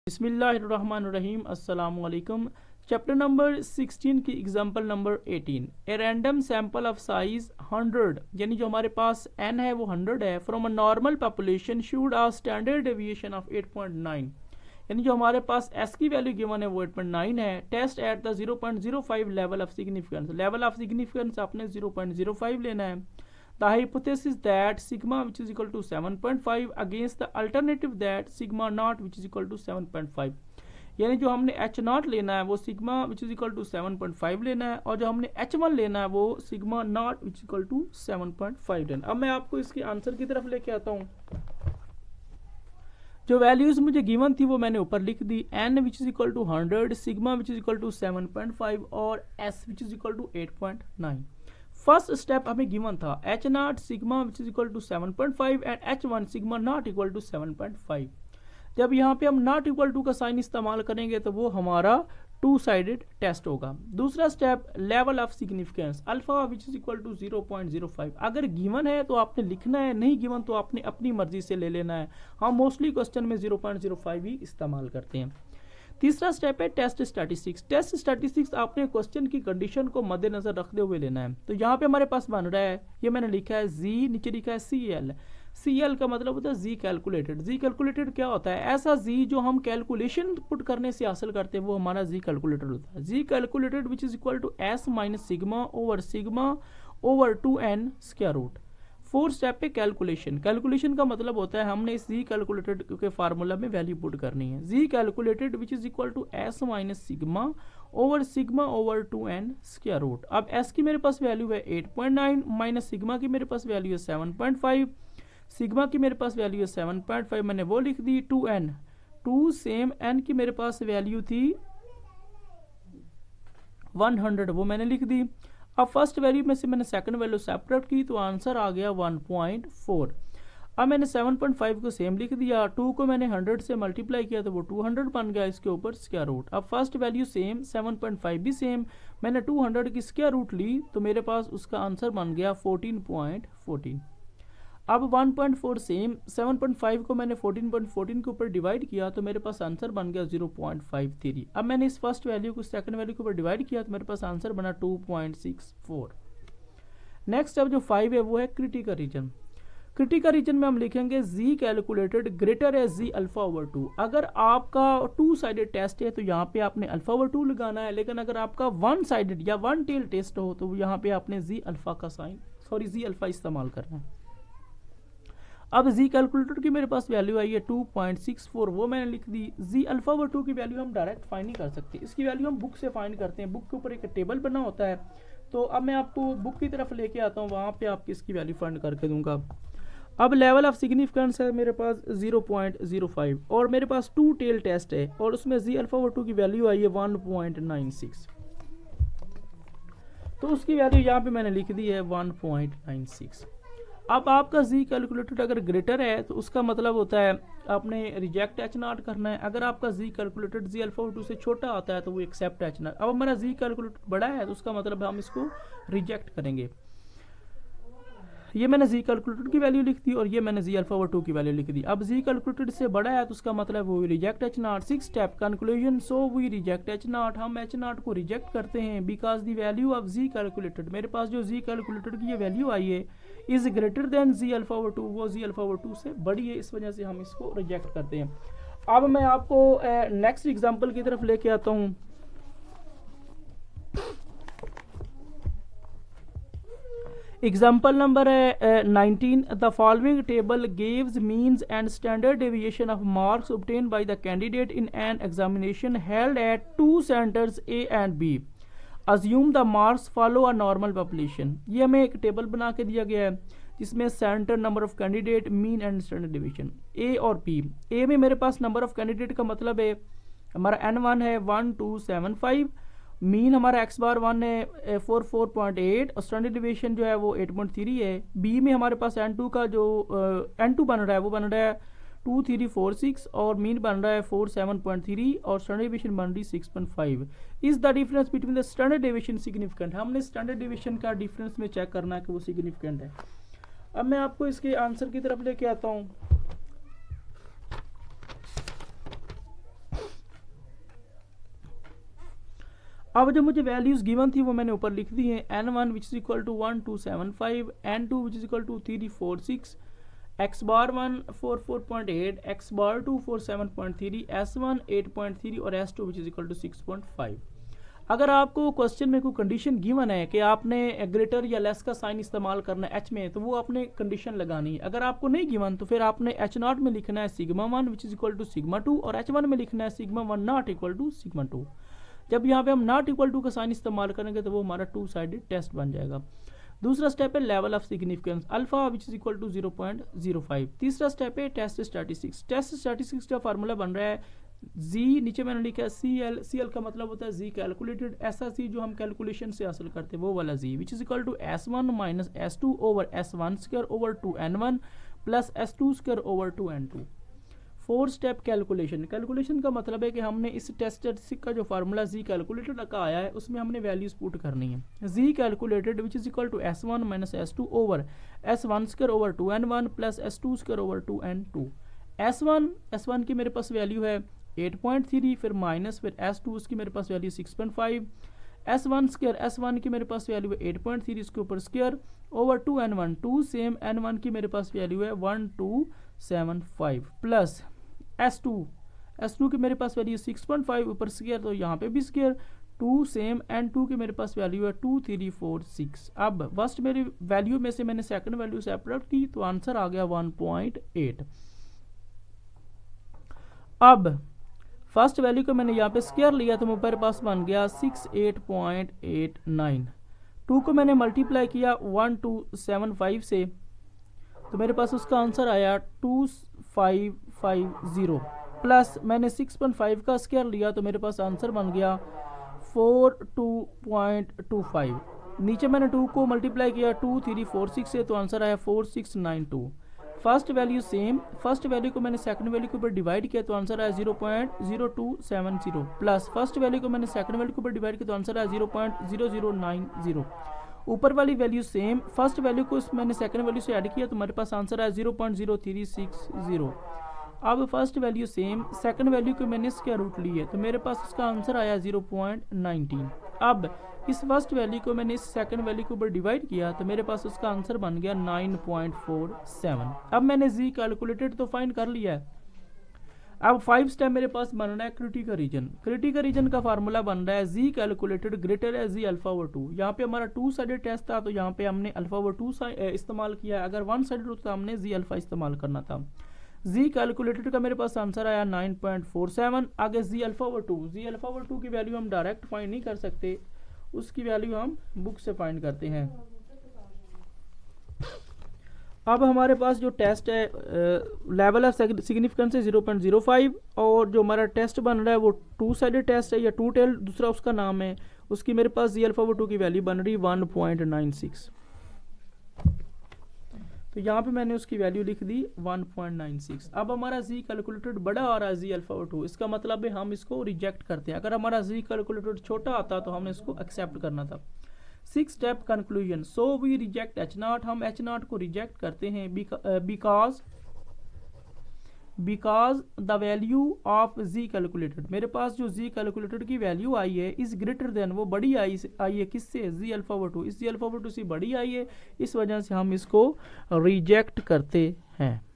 बिस्मिल्लाहिर्रहमानिर्रहीम अस्सलाम वालेकुम। चैप्टर नंबर 16 की example number 18। A random sample of size 100 यानी जो हमारे पास n है वो 100 है from a normal population should a standard deviation of 8.9 यानी जो हमारे पास s की वैल्यू गिवन है वो 8.9 है। Test at the 0.05 level of significance. Level of significance आपने 0.05 लेना है। The hypothesis that sigma which is equal to 7.5 against the alternative that sigma naught which is equal to 7.5 यानी जो हमने h नॉट लेना है वो sigma which is equal to 7.5 लेना है और जो हमने h1 लेना है वो sigma not which equal to 7.5 लेना। अब मैं आपको इसके आंसर की तरफ लेके आता हूँ। जो वैल्यूज मुझे गिवन थी वो मैंने ऊपर लिख दी। n which is equal to 100, sigma which is equal to 7.5 और s which is equal to 8.9। First step हमें गिवन था h not sigma which is equal to 7.5 and h1 sigma not equal to 7.5। जब यहाँ पे हम not equal to का sign इस्तेमाल करेंगे तो वो हमारा टू साइडेड टेस्ट होगा। दूसरा step level of significance alpha which is equal to 0.05। अगर गिवन है तो आपने लिखना है, नहीं गिवन तो आपने अपनी मर्जी से ले लेना है। हम मोस्टली क्वेश्चन में 0.05 ही इस्तेमाल करते हैं। तीसरा स्टेप है टेस्ट स्टैटिस्टिक्स। टेस्ट स्टैटिस्टिक्स आपने क्वेश्चन की कंडीशन को मद्देनजर रखते हुए लेना है। तो यहाँ पे हमारे पास बन रहा है, ये मैंने लिखा है जी, नीचे लिखा है CL। CL का मतलब होता है जी कैलकुलेटेड। जी कैलकुलेटेड क्या होता है? ऐसा जी जो हम कैलकुलेशन पुट करने से हासिल करते हैं वो हमारा जी कैलकुलेटेड होता है। Z calculated which is equal to S minus sigma over 2n square root. Fourth step पे कैलकुलेशन। कैलकुलेशन का मतलब होता है हमने इस जी कैलकुलेटेड के फार्मूला में वैल्यू पुट करनी है। Z calculated which is equal to S minus sigma over 2n square root. अब S की मेरे पास वैल्यू है 8.9 माइनस सिग्मा की मेरे पास वैल्यू है 7.5, सिग्मा की मेरे पास वैल्यू है 7.5, मैंने वो लिख दी। 2n, 2 सेम n की मेरे पास वैल्यू थी 100, वो मैंने लिख दी। अब फर्स्ट वैल्यू में से मैंने सेकंड वैल्यू सेपरेट की तो आंसर आ गया 1.4। अब मैंने 7.5 को सेम लिख दिया, 2 को मैंने 100 से मल्टीप्लाई किया तो वो 200 बन गया, इसके ऊपर स्क्वायर रूट। अब फर्स्ट वैल्यू सेम, 7.5 भी सेम, मैंने 200 की स्क्वायर रूट ली तो मेरे पास उसका आंसर बन गया 14.14। अब 1.4 सेम, 7.5 को मैंने 14.14 के ऊपर डिवाइड किया तो मेरे पास आंसर बन गया 0.53। अब मैंने इस फर्स्ट वैल्यू को सेकंड वैल्यू के ऊपर डिवाइड किया तो मेरे पास आंसर बना 2.64। नेक्स्ट अब जो 5 है वो है क्रिटिकल रीजन। क्रिटिकल रीजन में हम लिखेंगे जी कैलकुलेटेड ग्रेटर है जी अल्फा ओवर 2। अगर आपका टू साइडेड टेस्ट है तो यहाँ पे आपने अल्फा ओवर 2 लगाना है, लेकिन अगर आपका वन साइडेड या वन टेल टेस्ट हो तो यहाँ पे आपने जी अल्फा का साइन जी अल्फा इस्तेमाल करना है। अब जी कैलकुलेटर की मेरे पास वैल्यू आई है 2.64, वो मैंने लिख दी। जी अल्फा ओवर 2 की वैल्यू हम डायरेक्ट फाइंड नहीं कर सकते, इसकी वैल्यू हम बुक से फाइंड करते हैं। बुक के ऊपर एक टेबल बना होता है, तो अब मैं आपको बुक की तरफ लेके आता हूँ, वहाँ पे आपकी इसकी वैल्यू फाइंड करके दूंगा। अब लेवल ऑफ सिग्निफिकेंस है मेरे पास 0.05 और मेरे पास 2 टेल टेस्ट है और उसमें जी अल्फा ओवर 2 की वैल्यू आई है 1.96, तो उसकी वैल्यू यहाँ पे मैंने लिख दी है 1.96। अब आपका जी कैलकुलेटेड अगर ग्रेटर है तो उसका मतलब होता है आपने रिजेक्ट एच नॉट करना है। अगर आपका जी कैलकुलेटेड जी अल्फा 2 से छोटा आता है तो वो एक्सेप्ट एच नॉट। अब हमारा जी कैलकुलेटेड बड़ा है तो उसका मतलब हम इसको रिजेक्ट करेंगे। ये मैंने जी कैलकुलेटेड की वैल्यू लिख दी और ये मैंने जी अल्फा 2 की वैल्यू लिख दी। अब जी कैलकुलेटेड से बड़ा है तो उसका मतलब वो reject H not. 6 step conclusion, so we reject H not. हम एच नॉट को रिजेक्ट करते हैं because the value of G calculated, मेरे पास जो जी कैलकुलेटेड की ये वैल्यू आई है is greater than G alpha over 2, वो जी अल्फा ओवर 2 से बड़ी है, इस वजह से हम इसको रिजेक्ट करते हैं। अब मैं आपको नेक्स्ट एग्जांपल की तरफ लेके आता हूँ। Example number 19। The following table gives means and standard deviation of marks obtained by the candidate in an examination held at 2 centers A and B. Assume the marks follow a normal population. ये हमें एक table बना के दिया गया है जिसमें centre, number of candidate, mean and standard deviation. A और P। ए में मेरे पास नंबर ऑफ कैंडिडेट का मतलब है हमारा N1 है 1275, मीन हमारा x बार 1 है 44.8 और स्टैंडर्ड डिविएशन जो है वो 8.3 है। बी में हमारे पास N2 का जो N2 बन रहा है वो बन रहा है 2346 और मीन बन रहा है 47.3 और स्टैंडर्ड डिविएशन बन रही 6.5। Is the difference between the standard deviation significant. हमने स्टैंडर्ड डिविएशन का डिफरेंस में चेक करना है कि वो सिग्निफिकेंट है। अब मैं आपको इसके आंसर की तरफ लेके आता हूँ। अब जो मुझे वैल्यूज गिवन थी वो मैंने ऊपर लिख दी है। n1 which is equal to 1275, n2 which is equal to 346, x bar 1 44.8, x bar 2 47.3, s1 8.3 और s2 which is equal to 6.5। अगर आपको क्वेश्चन में कोई कंडीशन गिवन है कि आपने ग्रेटर या लेस का साइन इस्तेमाल करना है एच में, तो वो आपने कंडीशन लगानी है। अगर आपको नहीं गिवन तो फिर आपने एच नॉट में लिखना है sigma 1 which is equal to sigma 2 और एच 1 में लिखना है sigma 1 not equal to sigma 2। जब यहाँ पे हम नॉट इक्वल टू का साइन इस्तेमाल करेंगे तो वो हमारा 2 साइडेड टेस्ट बन जाएगा। दूसरा स्टेप है level of significance alpha which is equal to 0.05। तीसरा स्टेप है टेस्ट स्टैटिस्टिक्स। टेस्ट स्टैटिस्टिक्स का फार्मूला बन रहा है जी, नीचे मैंने लिखा है CL का मतलब होता है जी कैलकुलेटेड, ऐसा सी जो हम कैलकुलेशन से हासिल करते हैं वो वाला Z, which is equal to S1 minus S2 over S1 square over 2N1 plus S2 square over 2N2। 4 step calculation. Calculation का मतलब है कि हमने इस टेस्ट स्टैटिस्टिक का जो फार्मूला जी कैलकुलेटेड का आया है उसमें हमने वैल्यूज पुट करनी है। Z calculated which is equal to S1 minus S2 over S1 square over 2N1 plus S2 square over 2N2। S1 की मेरे पास वैल्यू है 8.3, फिर माइनस फिर S2 उसकी मेरे पास वैल्यू 6.5, S1 स्क्वायर S1 की मेरे पास वैल्यू है 8.3 इसके ऊपर square over 2N1 2 same N1 की मेरे पास वैल्यू है 1275 प्लस S2 की मेरे पास वैल्यू 6.5 ऊपर स्क्वायर तो यहाँ पे भी स्क्वायर 2 सेम N2 की मेरे पास वैल्यू है 2346। अब फर्स्ट मेरी वैल्यू में से मैंने सेकंड वैल्यू सेपरेट की तो आंसर आ गया 1.8। अब फर्स्ट वैल्यू को मैंने यहाँ पे स्क्वायर लिया तो मेरे पास बन गया 68.89। 2 को मैंने मल्टीप्लाई किया 1275 से तो मेरे पास उसका आंसर आया 2550 प्लस मैंने 6.5 का स्क्वायर लिया तो मेरे पास आंसर बन गया 42.25। नीचे मैंने 2 को मल्टीप्लाई किया 2346 से तो आंसर आया 4692। First value same, first value को मैंने सेकंड वैल्यू के ऊपर डिवाइड किया तो आंसर आया 0.0270 प्लस फर्स्ट वैल्यू को मैंने सेकंड वैल्यू के ऊपर डिवाइड किया तो आंसर आया 0.0090। ऊपर वाली वैल्यू सेम, फर्स्ट वैल्यू को मैंने सेकंड वैल्यू से ऐड किया तो मेरे पास आंसर आया 0.0360। अब first value same, second value को मैंने स्क्वायर रूट ली है तो मेरे पास उसका आंसर आया 0.19। अब इस फर्स्ट वैल्यू को मैंने इस सेकंड वैल्यू के ऊपर डिवाइड किया तो मेरे पास उसका आंसर बन गया 9.47। अब मैंने जी कैलकुलेटेड तो फाइंड कर लिया है। अब 5 स्टेप मेरे पास बन रहा है क्रिटिकल रीजन। क्रिटिकल रीजन का फार्मूला बन रहा है जी कैलकुलेटेड ग्रेटर है जी अल्फा ओवर 2। यहाँ पे हमारा 2 साइडेड टेस्ट था तो यहाँ पे हमने अल्फा ओवर 2 इस्तेमाल किया। अगर 1 साइडेड होता तो हमने जी अल्फा इस्तेमाल करना था। जी कैलकुलेटेड का मेरे पास आंसर आया 9.47। आगे जी अल्फा ओवर 2 की वैल्यू हम डायरेक्ट फाइंड नहीं कर सकते, उसकी वैल्यू हम बुक से फाइंड करते हैं। अब हमारे पास जो टेस्ट है लेवल ऑफ सिग्निफिकेंस है 0.05 और जो हमारा टेस्ट बन रहा है वो 2 साइडेड टेस्ट है या 2 टेल दूसरा उसका नाम है, उसकी मेरे पास जी अल्फा ओवर 2 की वैल्यू बन रही 1.96। तो यहाँ पे मैंने उसकी वैल्यू लिख दी 1.96। अब हमारा जी कैलकुलेटेड बड़ा आ रहा है जी अल्फा ओवर 2, इसका मतलब है हम इसको रिजेक्ट करते हैं। अगर हमारा जी कैलकुलेटेड छोटा आता तो हमने इसको एक्सेप्ट करना था। 6 step conclusion. So we reject H0, हम H0 को रिजेक्ट करते हैं because the value of G calculated, मेरे पास जो जी कैलकुलेटेड की वैल्यू आई है इज ग्रेटर देन, वो बड़ी आई है किससे, जी अल्फा ओवर 2, इस जी अल्फा ओवर 2 से बड़ी आई है, इस वजह से हम इसको रिजेक्ट करते हैं।